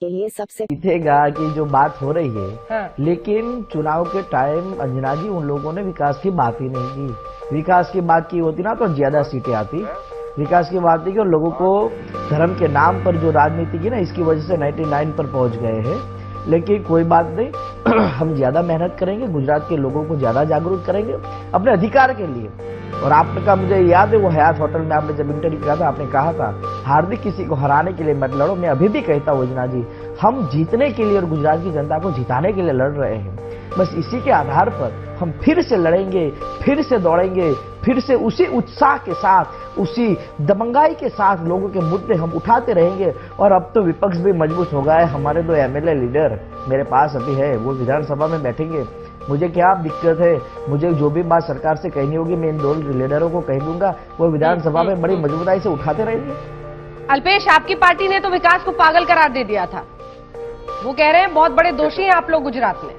के लिए सबसे जीतेगा कि जो बात हो रही है। हाँ। लेकिन चुनाव के टाइम अंजना जी उन लोगों ने विकास की बात ही नहीं की। विकास की बात की होती ना तो ज्यादा सीटें आती। विकास की बात थी कि लोगों को धर्म के नाम पर जो राजनीति की ना, इसकी वजह से 99 पर पहुंच गए हैं। लेकिन कोई बात नहीं, हम ज्यादा मेहनत करेंगे, गुजरात के लोगों को ज्यादा जागरूक करेंगे अपने अधिकार के लिए। और आपका मुझे याद है वो हयात होटल में आपने जब इंटरव्यू किया था, आपने कहा था हार्दिक किसी को हराने के लिए मत लड़ो। मैं अभी भी कहता हूँ अंजना जी, हम जीतने के लिए और गुजरात की जनता को जिताने के लिए लड़ रहे हैं। बस इसी के आधार पर हम फिर से लड़ेंगे, फिर से दौड़ेंगे, फिर से उसी उत्साह के साथ, उसी दबंगाई के साथ लोगों के मुद्दे हम उठाते रहेंगे। और अब तो विपक्ष भी मजबूत हो गया है। हमारे दो एमएलए लीडर मेरे पास अभी है, वो विधानसभा में बैठेंगे। मुझे क्या दिक्कत है, मुझे जो भी बात सरकार से कहनी होगी मैं इन दो लीडरों को कह दूंगा, वो विधानसभा में बड़ी मजबूताई से उठाते रहेंगे। अल्पेश, आपकी पार्टी ने तो विकास को पागल करार दे दिया था। वो कह रहे हैं बहुत बड़े दोषी हैं आप लोग गुजरात में।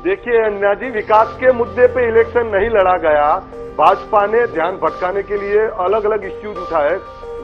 देखिए अन्ना जी, विकास के मुद्दे पे इलेक्शन नहीं लड़ा गया। भाजपा ने ध्यान भटकाने के लिए अलग अलग इश्यूज उठाए।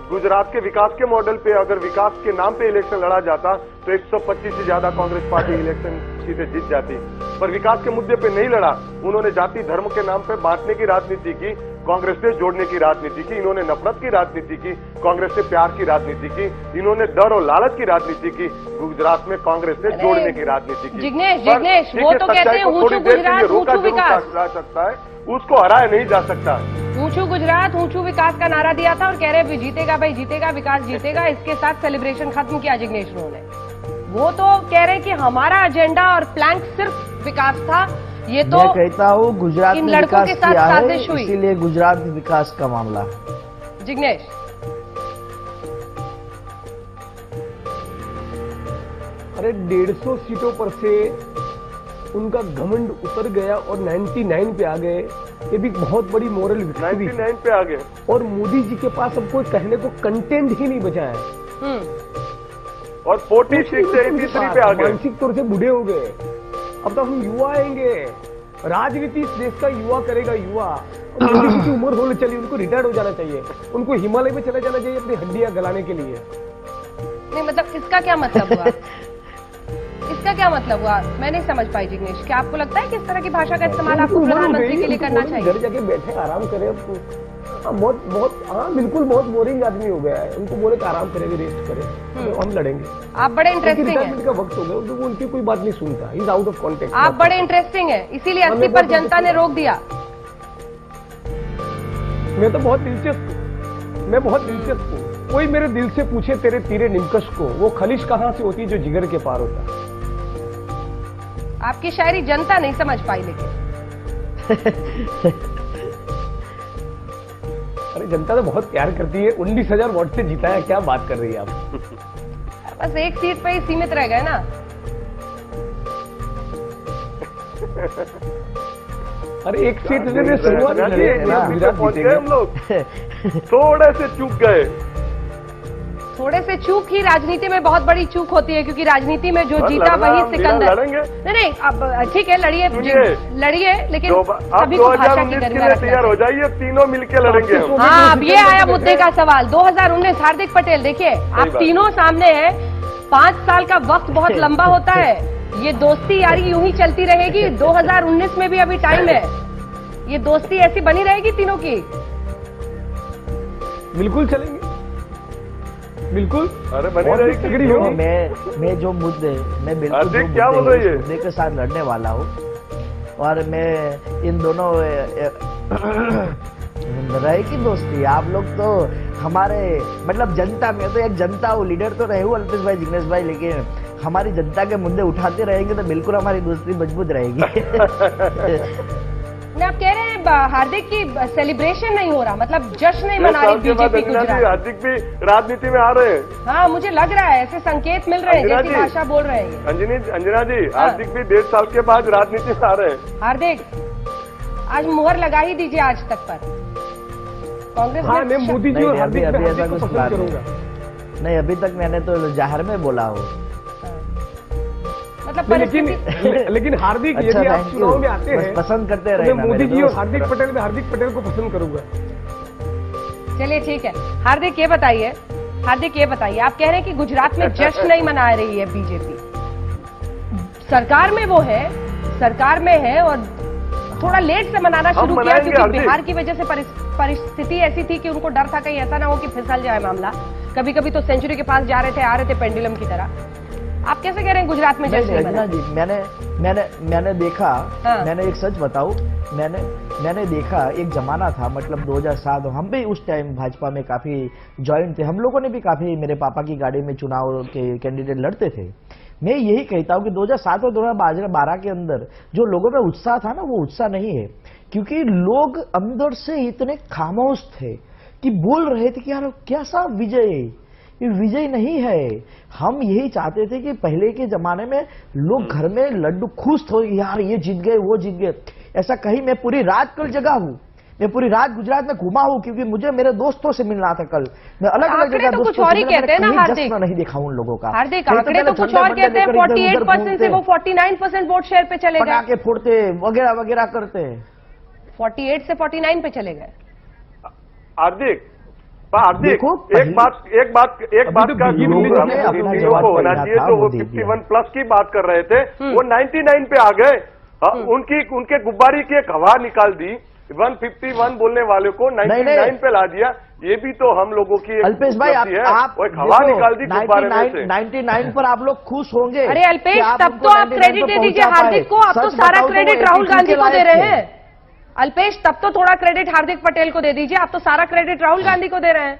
गुजरात के विकास के मॉडल पे अगर विकास के नाम पे इलेक्शन लड़ा जाता तो 125 से ज्यादा कांग्रेस पार्टी इलेक्शन सीटें जीत जाती। पर विकास के मुद्दे पे नहीं लड़ा। उन्होंने जाति धर्म के नाम पे बांटने की राजनीति की, कांग्रेस से जोड़ने की राजनीति की। इन्होंने नफरत की राजनीति की, कांग्रेस से प्यार की राजनीति की। इन्होंने डर और लालच की राजनीति की, गुजरात में कांग्रेस से जोड़ने की राजनीति की। जिग्नेश वो तो कहते हैं ऊंचू गुजरात ऊंचू विकास जा सकता है, उसको हराया नहीं जा सकता। ऊंचू गुजरात ऊंचू विकास का नारा दिया था और कह रहे जीतेगा भाई जीतेगा, विकास जीतेगा। इसके साथ सेलिब्रेशन खत्म किया जिग्नेश उन्होंने। वो तो कह रहे कि हमारा एजेंडा और प्लान सिर्फ विकास था। ये तो मैं कहता हूँ गुजरात इन में लड़कों विकास के साथ किया है, साजिश हुई। इसीलिए गुजरात में विकास का मामला है। जिग्नेश, अरे 150 सीटों पर से उनका घमंड उतर गया और 99 पे आ गए। ये भी बहुत बड़ी मोरल विक्ट्री। 99 पे आ गए और मोदी जी के पास अब कोई कहने को कंटेंट ही नहीं बचा है। और 46 से 83 पे आ गए। मानसिक तौर से बूढ़े हो गए। अब तो हम युवा आएंगे, राजनीति इस देश का युवा करेगा। युवा मोदी जी की उम्र होने चली, उनको रिटायर्ड हो जाना चाहिए, उनको हिमालय में चला जाना चाहिए अपनी हड्डियां गलाने के लिए। नहीं मतलब इसका क्या मतलब हुआ? इसका क्या मतलब हुआ? मैं नहीं समझ पाई जिग्नेश। क्या आपको लगता है कि इस तरह की भाषा का इस्तेमाल आपको प्रधानमंत्री के लिए करना चाहिए? घर जाके बैठे आराम करें। हाँ बिल्कुल, बहुत बोरिंग आदमी हो गया है। उनको बोले कि आराम करेंगे, रेस्ट करें, हम लड़ेंगे। आप बड़े इंटरेस्टिंग हैं। रिटायरमेंट का वक्त हो गया, वो उनकी कोई बात नहीं सुनता। Is out of context. आप बड़े इंटरेस्टिंग हैं, इसीलिए 80 पर जनता ने रोक दिया। मैं तो बहुत दिलचस्प हूँ। कोई मेरे दिल से पूछे तेरे तीरे निमकश को, वो खलिश कहाँ से होती जो जिगर के पार होता। आपकी शायरी जनता नहीं समझ पाई लेकिन। अरे जनता तो बहुत प्यार करती है। 19,000 वोट से जीता है, क्या बात कर रही है आप? बस एक सीट पे ही सीमित रह गए ना। अरे एक सीट से शुरुआत पहुंच गए हम लोग। थोड़े से चूक गए। थोड़े से चूक ही राजनीति में बहुत बड़ी चूक होती है, क्योंकि राजनीति में जो जीता वही सिकंदर। नहीं अब ठीक है, लड़िए लेकिन अब 2019 के लिए तैयार हो जाइए, तीनों मिलकर लड़ेंगे हम। हाँ, अब ये आया मुद्दे का सवाल। 2019 हार्दिक पटेल, देखिए आप तीनों सामने हैं। 5 साल का वक्त बहुत लंबा होता है। ये दोस्ती यारी यूं ही चलती रहेगी। 2019 में भी अभी टाइम है। ये दोस्ती ऐसी बनी रहेगी तीनों की। बिल्कुल चलेंगे, बिल्कुल। अरे बनी रहेगी। मैं जो मुद्दे, मैं बिल्कुल क्या बोल रही है, मुद्दे के साथ लड़ने वाला हूँ। और मैं इन दोनों रहेगी दोस्ती। आप लोग तो हमारे मतलब जनता में तो एक जनता हूँ, लीडर तो रहे हूँ अल्पेश भाई, जिग्नेश भाई, लेकिन हमारी जनता के मुद्दे उठाते रहेंगे तो बिल्कुल हमारी दोस्ती मजबूत रहेगी। आप कह रहे हैं हार्दिक की सेलिब्रेशन नहीं हो रहा, मतलब जश्न नहीं मना रही बीजेपी गुजरात। हार्दिक भी राजनीति में आ रहे हैं। हाँ, मुझे लग रहा है, ऐसे संकेत मिल रहे हैं, जैसी भाषा बोल रहे हैं। अंजना जी, हार्दिक भी 1.5 साल के बाद राजनीति में आ रहे हैं। हार्दिक, आज मुहर लगा ही दीजिए आज तक पर कांग्रेस। हाँ, मैं मोदी जी और हार्दिक अभी ऐसा कुछ पसंद करूंगा। नहीं, अभी तक मैंने तो जाहिर में बोला हो। मतलब लेकिन हार्दिक, यदि आप चुनाव में आते हैं पसंद करते रहे, मैं मोदी जी और हार्दिक पटेल को पसंद करूंगा। चलिए ठीक है। हार्दिक, ये बताइए हार्दिक ये बताइए, आप कह रहे हैं कि गुजरात में जश्न नहीं मना रही है बीजेपी, सरकार में वो है, सरकार में है और थोड़ा लेट से मनाना शुरू किया क्योंकि बिहार की वजह से परिस्थिति ऐसी थी कि उनको डर था कहीं ऐसा ना हो कि फिसल जाए मामला। कभी कभी तो सेंचुरी के पास जा रहे थे, आ रहे थे पेंडुलम की तरह। आप कैसे कह रहे हैं गुजरात में जश्न नहीं मना? जी मैंने देखा, हाँ। मैंने एक सच बताऊं, मैंने देखा एक जमाना था, मतलब 2007, हम भी उस टाइम भाजपा में काफी ज्वाइंट थे, हम लोगों ने भी काफी मेरे पापा की गाड़ी में चुनाव के कैंडिडेट लड़ते थे। मैं यही कहता हूं कि 2007 और 2012 के अंदर जो लोगों में उत्साह था ना, वो उत्साह नहीं है, क्योंकि लोग अंदर से इतने खामोश थे कि बोल रहे थे कि यार कैसा विजय, ये विजय नहीं है। हम यही चाहते थे कि पहले के जमाने में लोग घर में लड्डू खुश थे, यार ये जीत गए, वो जीत गए। ऐसा कहीं मैं पूरी रात कल जगा हूं, मैं पूरी रात गुजरात में घुमा हूं, क्योंकि मुझे मेरे दोस्तों से मिलना था कल। मैं अलग अलग जगह तो कुछ और ही कहते हैं ना हार्दिक, नहीं देखा उन लोगों का। हार्दिक आंकड़े तो कुछ और कहते हैं, 48% से वो 49% वोट शेयर पे चले गए, पटाखे फोड़ते वगैरह वगैरह करते, 48 से 49 पे चले गए। हार्दिक देखो, एक बात का कि दिल्लियों को होना चाहिए, जो वो 51 प्लस की बात कर रहे थे वो 99 पे आ गए। उनके गुब्बारी की एक हवा निकाल दी, 151 बोलने वाले को 99 पे ला दिया। ये भी तो हम लोगों की अल्पेश भाई, आप एक हवा निकाल दी गुब्बारे में से। 99 पर आप लोग खुश होंगे? अरे अल्पेश, तब तो आप क्रेडिट दे दीजिए हार्दिक को, आप तो सारा क्रेडिट राहुल गांधी को दे रहे हैं। अल्पेश, तब तो थोड़ा क्रेडिट हार्दिक पटेल को दे दीजिए, आप तो सारा क्रेडिट राहुल गांधी को दे रहे हैं।